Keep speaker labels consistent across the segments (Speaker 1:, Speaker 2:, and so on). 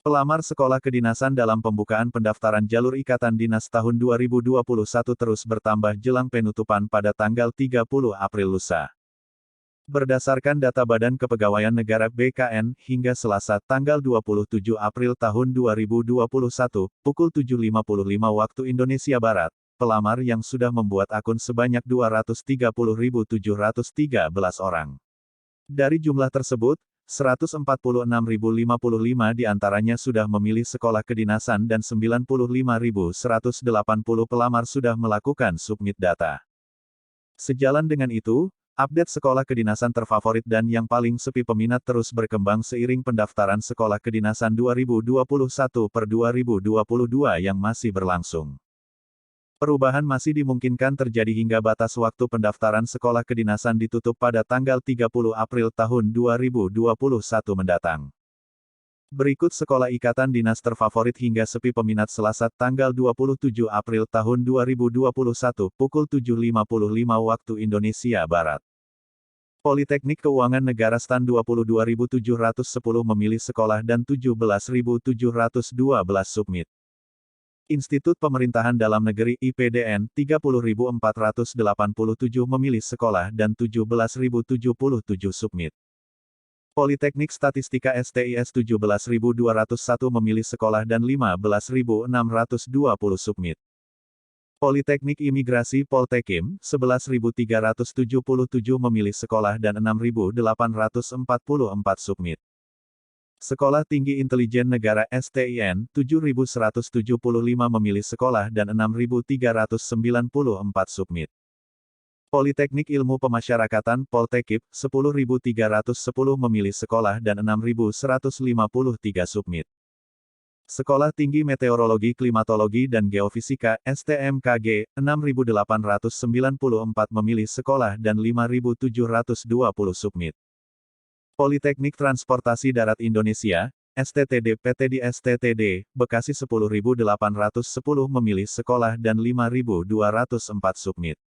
Speaker 1: Pelamar sekolah kedinasan dalam pembukaan pendaftaran jalur Ikatan Dinas tahun 2021 terus bertambah jelang penutupan pada tanggal 30 April lusa. Berdasarkan data Badan Kepegawaian Negara (BKN), hingga Selasa, tanggal 27 April tahun 2021, pukul 7.55 waktu Indonesia Barat, pelamar yang sudah membuat akun sebanyak 230.713 orang. Dari jumlah tersebut, 146.055 diantaranya sudah memilih sekolah kedinasan dan 95.180 pelamar sudah melakukan submit data. Sejalan dengan itu, update sekolah kedinasan terfavorit dan yang paling sepi peminat terus berkembang seiring pendaftaran sekolah kedinasan 2021/2022 yang masih berlangsung. Perubahan masih dimungkinkan terjadi hingga batas waktu pendaftaran sekolah kedinasan ditutup pada tanggal 30 April tahun 2021 mendatang. Berikut sekolah ikatan dinas terfavorit hingga sepi peminat Selasa tanggal 27 April tahun 2021 pukul 7.55 waktu Indonesia Barat. Politeknik Keuangan Negara STAN 22.710 memilih sekolah dan 17.712 submit. Institut Pemerintahan Dalam Negeri (IPDN) 30.487 memilih sekolah dan 17.077 submit. Politeknik Statistika STIS 17.201 memilih sekolah dan 15.620 submit. Politeknik Imigrasi Poltekim 11.377 memilih sekolah dan 6.844 submit. Sekolah Tinggi Intelijen Negara (STIN) 7.175 memilih sekolah dan 6.394 submit. Politeknik Ilmu Pemasyarakatan Poltekip 10.310 memilih sekolah dan 6.153 submit. Sekolah Tinggi Meteorologi Klimatologi dan Geofisika (STMKG) 6.894 memilih sekolah dan 5.720 submit. Politeknik Transportasi Darat Indonesia, STTD PT di STTD, Bekasi 10.810 memilih sekolah dan 5.204 submit.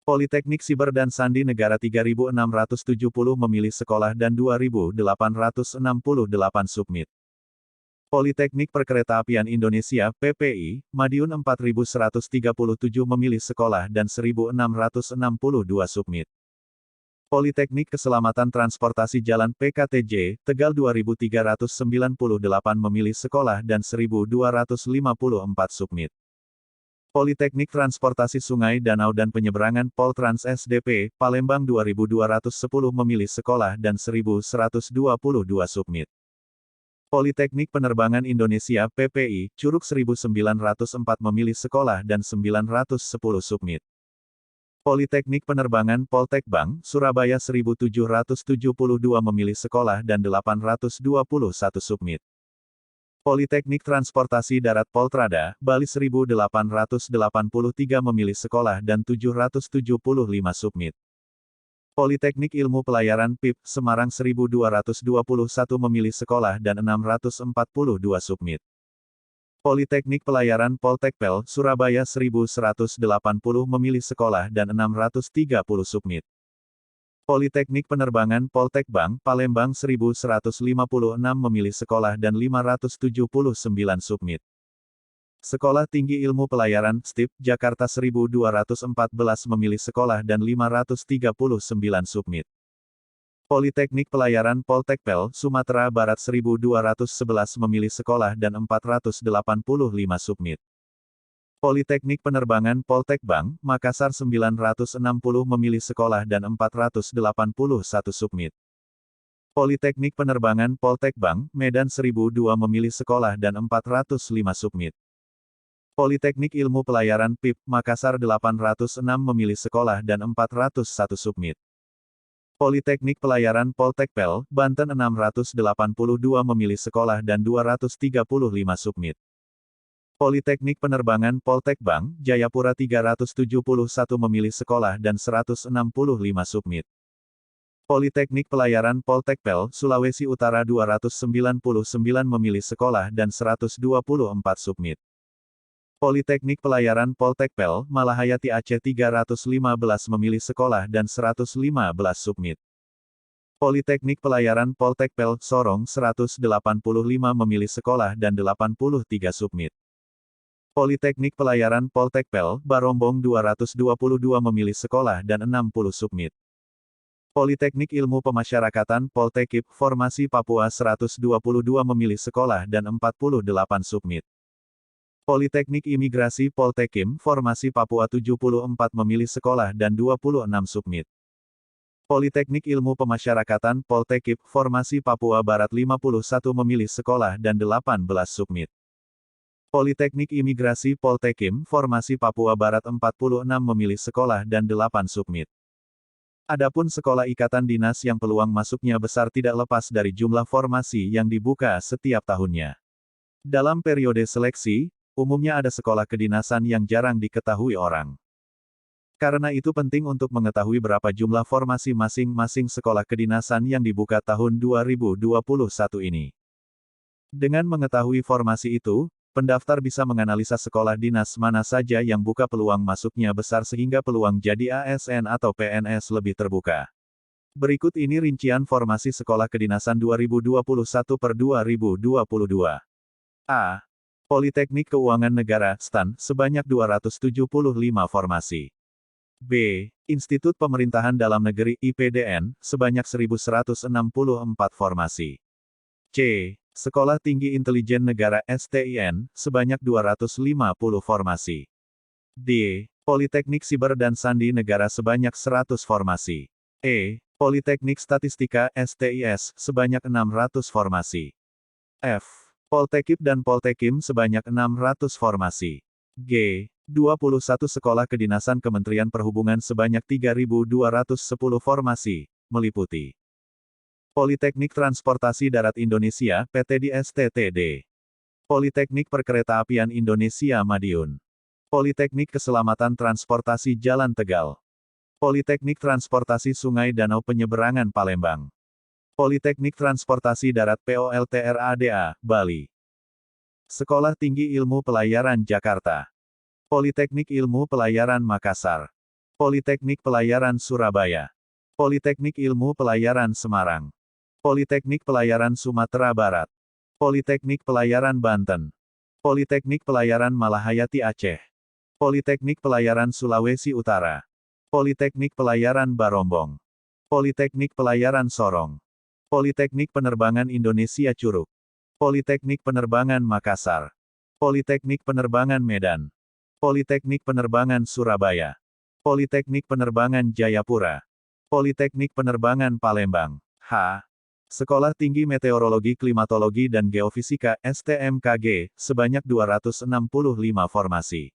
Speaker 1: Politeknik Siber dan Sandi Negara 3.670 memilih sekolah dan 2.868 submit. Politeknik Perkeretaapian Indonesia (PPI), Madiun 4.137 memilih sekolah dan 1.662 submit. Politeknik Keselamatan Transportasi Jalan (PKTJ), Tegal 2.398 memilih sekolah dan 1.254 submit. Politeknik Transportasi Sungai Danau dan Penyeberangan Poltrans SDP, Palembang 2.210 memilih sekolah dan 1.122 submit. Politeknik Penerbangan Indonesia (PPI), Curug 1.904 memilih sekolah dan 910 submit. Politeknik Penerbangan Poltekbang, Surabaya 1.772 memilih sekolah dan 821 submit. Politeknik Transportasi Darat Poltrada, Bali 1.883 memilih sekolah dan 775 submit. Politeknik Ilmu Pelayaran PIP, Semarang 1.221 memilih sekolah dan 642 submit. Politeknik Pelayaran Poltekpel, Surabaya 1.180 memilih sekolah dan 630 submit. Politeknik Penerbangan Poltekbang, Palembang 1.156 memilih sekolah dan 579 submit. Sekolah Tinggi Ilmu Pelayaran (STIP), Jakarta 1.214 memilih sekolah dan 539 submit. Politeknik Pelayaran Poltekpel, Sumatera Barat 1.211 memilih sekolah dan 485 submit. Politeknik Penerbangan Poltekbang, Makassar 960 memilih sekolah dan 481 submit. Politeknik Penerbangan Poltekbang, Medan 1.002 memilih sekolah dan 405 submit. Politeknik Ilmu Pelayaran PIP, Makassar 806 memilih sekolah dan 401 submit. Politeknik Pelayaran Poltekpel, Banten 682 memilih sekolah dan 235 submit. Politeknik Penerbangan Poltekbang, Jayapura 371 memilih sekolah dan 165 submit. Politeknik Pelayaran Poltekpel, Sulawesi Utara 299 memilih sekolah dan 124 submit. Politeknik Pelayaran Poltekpel, Malahayati Aceh 315 memilih sekolah dan 115 submit. Politeknik Pelayaran Poltekpel Sorong 185 memilih sekolah dan 83 submit. Politeknik Pelayaran Poltekpel Barombong 222 memilih sekolah dan 60 submit. Politeknik Ilmu Pemasyarakatan Poltekip Formasi Papua 122 memilih sekolah dan 48 submit. Politeknik Imigrasi Poltekim Formasi Papua 74 memilih sekolah dan 26 submit. Politeknik Ilmu Pemasyarakatan Poltekip Formasi Papua Barat 51 memilih sekolah dan 18 submit. Politeknik Imigrasi Poltekim Formasi Papua Barat 46 memilih sekolah dan 8 submit. Adapun sekolah ikatan dinas yang peluang masuknya besar tidak lepas dari jumlah formasi yang dibuka setiap tahunnya. Dalam periode seleksi, umumnya ada sekolah kedinasan yang jarang diketahui orang. Karena itu penting untuk mengetahui berapa jumlah formasi masing-masing sekolah kedinasan yang dibuka tahun 2021 ini. Dengan mengetahui formasi itu, pendaftar bisa menganalisa sekolah dinas mana saja yang buka peluang masuknya besar sehingga peluang jadi ASN atau PNS lebih terbuka. Berikut ini rincian formasi sekolah kedinasan 2021 per 2022. A. Politeknik Keuangan Negara, STAN, sebanyak 275 formasi. B. Institut Pemerintahan Dalam Negeri, IPDN, sebanyak 1164 formasi. C. Sekolah Tinggi Intelijen Negara, STIN, sebanyak 250 formasi. D. Politeknik Siber dan Sandi Negara sebanyak 100 formasi. E. Politeknik Statistika, STIS, sebanyak 600 formasi. F. Poltekip dan Poltekim sebanyak 600 formasi. G. 21 sekolah kedinasan Kementerian Perhubungan sebanyak 3.210 formasi, meliputi Politeknik Transportasi Darat Indonesia, PT STTD. Politeknik Perkeretaapian Indonesia Madiun. Politeknik Keselamatan Transportasi Jalan Tegal. Politeknik Transportasi Sungai Danau Penyeberangan Palembang. Politeknik Transportasi Darat POLTRADA, Bali. Sekolah Tinggi Ilmu Pelayaran Jakarta. Politeknik Ilmu Pelayaran Makassar. Politeknik Pelayaran Surabaya. Politeknik Ilmu Pelayaran Semarang. Politeknik Pelayaran Sumatera Barat. Politeknik Pelayaran Banten. Politeknik Pelayaran Malahayati Aceh. Politeknik Pelayaran Sulawesi Utara. Politeknik Pelayaran Barombong. Politeknik Pelayaran Sorong. Politeknik Penerbangan Indonesia Curug. Politeknik Penerbangan Makassar. Politeknik Penerbangan Medan. Politeknik Penerbangan Surabaya. Politeknik Penerbangan Jayapura. Politeknik Penerbangan Palembang. H. Sekolah Tinggi Meteorologi Klimatologi dan Geofisika, STMKG, sebanyak 265 formasi.